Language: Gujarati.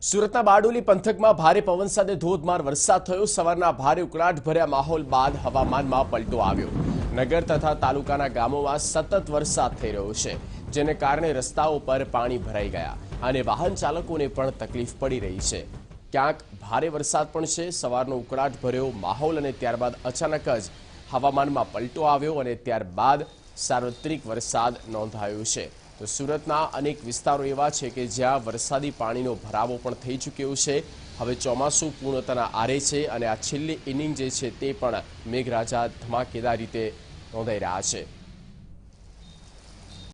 સુરતના બારડોલી પંથકમાં ભારે પવન સાથે ધોધમાર વરસાદ થયો। સવારના ભારે ઉકળાટભર્યા માહોલ બાદ હવામાનમાં પલટો આવ્યો। નગર તથા તાલુકાના ગામોમાં સતત વરસાદ થઈ રહ્યો છે, જેને કારણે રસ્તાઓ પર પાણી ભરાઈ ગયા અને વાહન ચાલકોને પણ તકલીફ પડી રહી છે। ક્યાંક ભારે વરસાદ પણ છે। સવારનો ઉકળાટભર્યો માહોલ અને ત્યારબાદ અચાનક જ હવામાનમાં પલટો આવ્યો અને ત્યારબાદ સાર્વત્રિક વરસાદ નોંધાયો છે। તો સુરતના અનેક વિસ્તારો એવા છે કે જ્યાં વરસાદી પાણીનો ભરાવો પણ થઈ ચૂક્યો છે। હવે ચોમાસું પૂર્ણતાના આરે છે અને આ છેલ્લી ઇનિંગ જે છે તે પણ મેઘરાજા ધમાકેદાર રીતે નોંધાઈ રહ્યા છે।